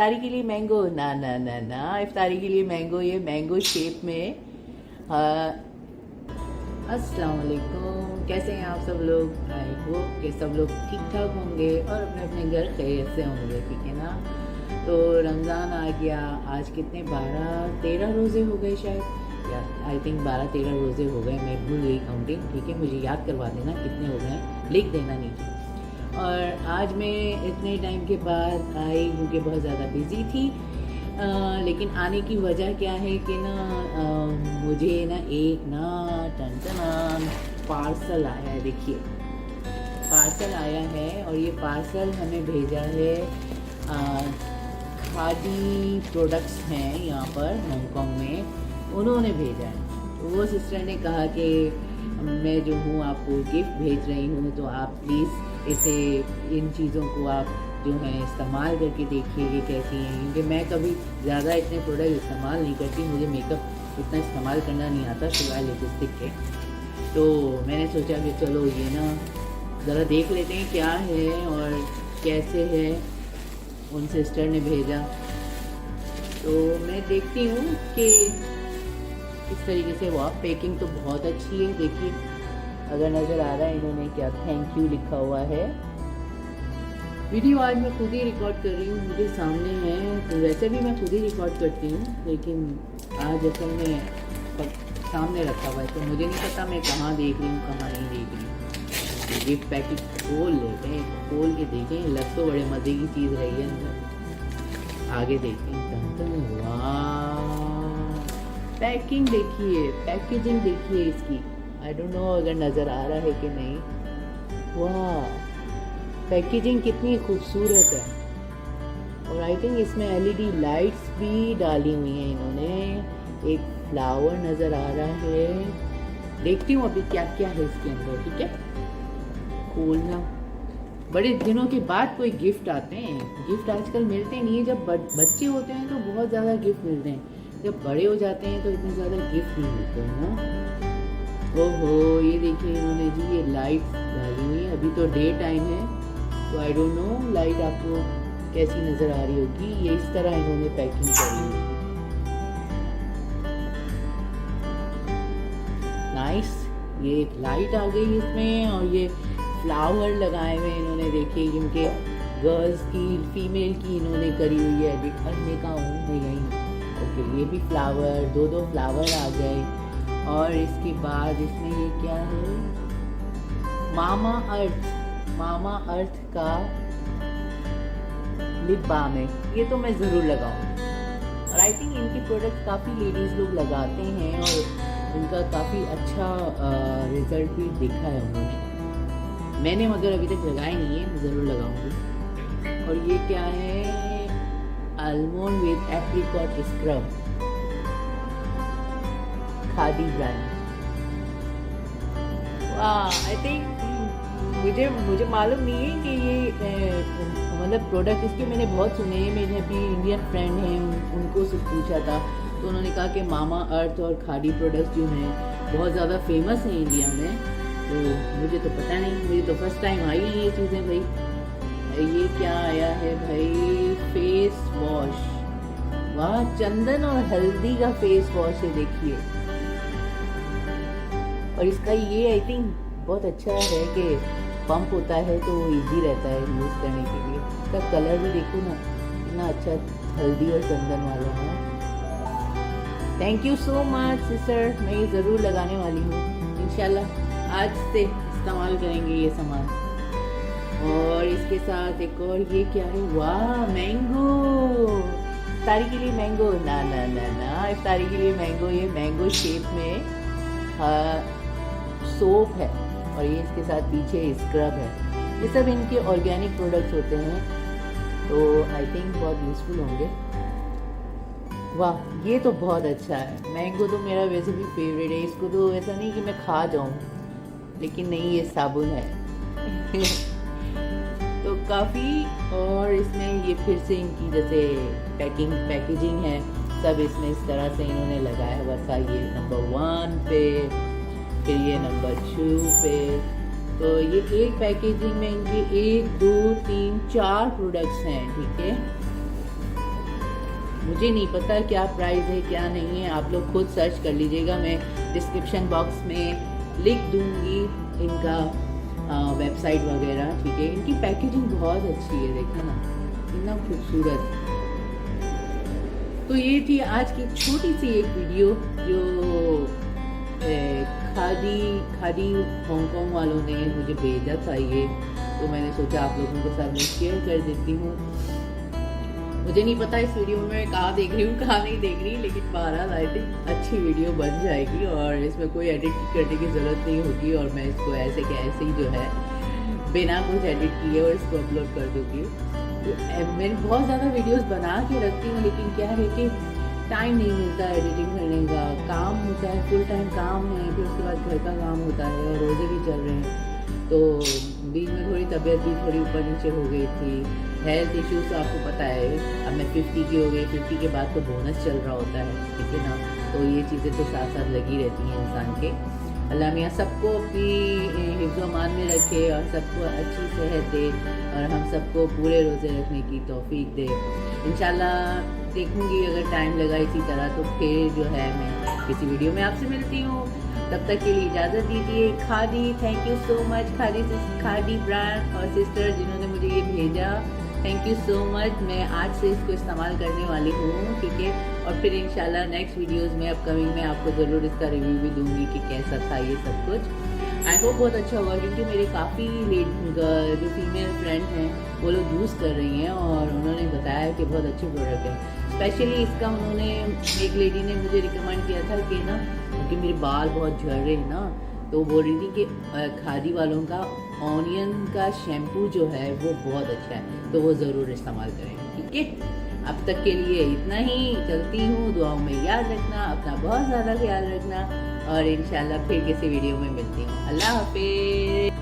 इफ्तारी के लिए मैंगो, ना ना ना ना, इफ्तारी के लिए मैंगो, ये मैंगो शेप में। अस्सलाम वालेकुम, कैसे हैं आप सब लोग? आई होप कि सब लोग ठीक ठाक होंगे और अपने अपने घर खैरियत से होंगे, ठीक है ना। तो रमज़ान आ गया, आज कितने 12-13 रोज़े हो गए शायद, या आई थिंक 12-13 रोज़े हो गए, मैं भूल गई काउंटिंग, ठीक है। मुझे याद करवा देना कितने हो गए, लिख देना नीचे। और आज मैं इतने टाइम के बाद आई क्योंकि बहुत ज़्यादा बिज़ी थी, लेकिन आने की वजह क्या है कि ना मुझे ना एक ना टन पार्सल आया है। देखिए पार्सल आया है और ये पार्सल हमें भेजा है खादी प्रोडक्ट्स हैं यहाँ पर हांगकांग में, उन्होंने भेजा है। तो वो सिस्टर ने कहा कि मैं जो हूँ आपको गिफ्ट भेज रही हूँ, तो आप प्लीज़ इसे इन चीज़ों को आप जो है इस्तेमाल करके देखिए कि कैसी हैं, क्योंकि मैं कभी ज़्यादा इतने प्रोडक्ट इस्तेमाल नहीं करती, मुझे मेकअप इतना इस्तेमाल करना नहीं आता सिवाय लिपस्टिक के। तो मैंने सोचा कि चलो ये ना ज़रा देख लेते हैं क्या है और कैसे है, उन सिस्टर ने भेजा। तो मैं देखती हूँ कि इस तरीके से वाह, पैकिंग तो बहुत अच्छी है। देखिए अगर नज़र आ रहा है इन्होंने क्या थैंक यू लिखा हुआ है। वीडियो आज मैं खुद ही रिकॉर्ड कर रही हूँ, मुझे सामने है, तो वैसे भी मैं खुद ही रिकॉर्ड करती हूँ, लेकिन आज असल में सामने रखा हुआ है तो मुझे नहीं पता मैं कहाँ देख रही हूँ कहाँ नहीं देख रही हूँ। गिफ्ट पैकेट खोल लेते हैं, खोल के देखें, लग तो बड़े मज़े की चीज़ रही है अंदर। आगे देखें, वाह पैकिंग देखिए, पैकेजिंग देखिए इसकी। आई डोंट नो अगर नज़र आ रहा है कि नहीं। वाह पैकेजिंग कितनी खूबसूरत है, और आई थिंक इसमें एलईडी लाइट्स भी डाली हुई हैं इन्होंने। एक फ्लावर नज़र आ रहा है, देखती हूँ अभी क्या क्या है इसके अंदर, ठीक है। खोलना, बड़े दिनों के बाद कोई गिफ्ट आते हैं, गिफ्ट आजकल मिलते नहीं है। जब बच्चे होते हैं तो बहुत ज़्यादा गिफ्ट मिलते हैं, जब बड़े हो जाते हैं तो इतने ज़्यादा गिफ्ट नहीं मिलते हैं ना। ओहो ये देखिए इन्होंने जी ये लाइट डाली हुई है, अभी तो डे टाइम है तो आई डोंट नो लाइट आपको कैसी नज़र आ रही होगी। ये इस तरह इन्होंने पैकिंग करी है, नाइस। ये एक लाइट आ गई इसमें, और ये फ्लावर लगाए हुए इन्होंने, देखिए क्योंकि गर्ल्स की फीमेल की इन्होंने करी हुई है एडिट करने का हूँ मैं यहीं। ओके ये भी फ्लावर, दो फ्लावर आ गए। और इसके बाद इसमें ये क्या है, मामा अर्थ का लिप बाम है, ये तो मैं ज़रूर लगाऊंगी। और आई थिंक इनकी प्रोडक्ट काफ़ी लेडीज़ लोग लगाते हैं और उनका काफ़ी अच्छा रिजल्ट भी देखा है उन्होंने। मैंने मगर अभी तक लगाया नहीं है, मैं ज़रूर लगाऊंगी। और ये क्या है, almond with apricot scrub, khadi brand. वाह आई थिंक मुझे मालूम नहीं है कि ये मतलब प्रोडक्ट इसके मैंने बहुत सुने हैं। मेरे अभी इंडियन फ्रेंड हैं, उनको से पूछा था तो उन्होंने कहा कि मामा अर्थ और खादी प्रोडक्ट्स जो हैं बहुत ज़्यादा फेमस हैं इंडिया में। तो मुझे तो पता नहीं, मुझे तो फर्स्ट टाइम आई ये चीज़ें भाई। ये क्या आया है भाई, फेस वॉश, वाह चंदन और हल्दी का फेस वॉश है देखिए। और इसका ये आई थिंक बहुत अच्छा है कि पंप होता है तो इजी रहता है यूज़ करने के लिए। इसका कलर भी देखो ना कितना अच्छा, हल्दी और चंदन वाला है। Thank you so much sister, मैं ये ज़रूर लगाने वाली हूँ इंशाल्लाह, आज से इस्तेमाल करेंगे ये सामान। और इसके साथ एक और ये क्या है, वाह मैंगो, इफ्तारी के लिए मैंगो, ना ना ना ना, इफ्तारी के लिए मैंगो, ये मैंगो शेप में सोप है, और ये इसके साथ पीछे स्क्रब है। ये सब इनके ऑर्गेनिक प्रोडक्ट्स होते हैं, तो आई थिंक बहुत यूज़फुल होंगे। वाह ये तो बहुत अच्छा है, मैंगो तो मेरा वैसे भी फेवरेट है, इसको तो ऐसा नहीं कि मैं खा जाऊँ, लेकिन नहीं ये साबुन है तो काफ़ी। और इसमें ये फिर से इनकी जैसे पैकेजिंग है सब इसमें इस तरह से इन्होंने लगाया हुआ था। ये नंबर 1 पे, फिर ये नंबर 2 पे, तो ये एक पैकेजिंग में इनकी 1 2 3 4 प्रोडक्ट्स हैं, ठीक है। मुझे नहीं पता क्या प्राइस है क्या नहीं है, आप लोग खुद सर्च कर लीजिएगा। मैं डिस्क्रिप्शन बॉक्स में लिख दूंगी इनका वेबसाइट वगैरह, ठीक है। इनकी पैकेजिंग बहुत अच्छी है, देखा ना इतना खूबसूरत। तो ये थी आज की छोटी सी एक वीडियो जो खादी हांगकांग वालों ने मुझे भेजा था ये, तो मैंने सोचा आप लोगों के साथ मैं शेयर कर देती हूँ। मुझे नहीं पता इस वीडियो में मैं कहाँ देख रही हूँ कहाँ नहीं देख रही, लेकिन बहरहाल आई थिंक अच्छी वीडियो बन जाएगी और इसमें कोई एडिट करने की ज़रूरत नहीं होगी और मैं इसको ऐसे के ऐसे ही जो है बिना कुछ एडिट किए और इसको अपलोड कर दूँगी। तो मैं बहुत ज़्यादा वीडियोस बना के रखती हूँ, लेकिन क्या है कि टाइम नहीं मिलता एडिटिंग करने का, काम होता है, फुल टाइम काम है, फिर उसके बाद घर का काम होता है और रोज़े भी चल रहे हैं, तो बीच में थोड़ी तबीयत भी थोड़ी ऊपर नीचे हो गई थी। हेल्थ इश्यूज तो आपको पता है, अब मैं 50 की हो गई, 50 के बाद तो बोनस चल रहा होता है, ठीक है ना। तो ये चीज़ें तो साथ साथ लगी रहती हैं इंसान के। अल्लाह मियाँ सबको अपनी हिफ्ज़ अमान में रखे और सबको अच्छी सेहत दे और हम सबको पूरे रोज़े रखने की तौफीक दे। इंशाल्लाह देखूँगी अगर टाइम लगा इसी तरह तो फिर जो है मैं किसी वीडियो में आपसे मिलती हूँ। तब तक के लिए इजाज़त दीजिए। Khadi, thank you so much khadi brand और सिस्टर जिन्होंने मुझे ये भेजा, थैंक यू सो मच। मैं आज से इसको इस्तेमाल करने वाली हूँ, ठीक है। और फिर इंशाल्लाह नेक्स्ट वीडियोस में अपकमिंग में आपको ज़रूर इसका रिव्यू भी दूंगी कि कैसा था ये सब कुछ। आई होप बहुत अच्छा होगा, क्योंकि मेरे काफ़ी जो फीमेल फ्रेंड हैं वो लोग यूज़ कर रही हैं और उन्होंने बताया कि बहुत अच्छे प्रोडक्ट है। स्पेशली इसका उन्होंने एक लेडी ने मुझे रिकमेंड किया था कि ना, क्योंकि मेरे बाल बहुत झड़ रहे हैं ना, तो बोल रही थी कि खादी वालों का ऑनियन का शैम्पू जो है वो बहुत अच्छा है, तो वो ज़रूर इस्तेमाल करें, ठीक है। अब तक के लिए इतना ही, चलती हूँ। दुआओं में याद रखना, अपना बहुत ज़्यादा ख्याल रखना और इंशाल्लाह फिर किसी वीडियो में मिलती हूँ। अल्लाह हाफिज़।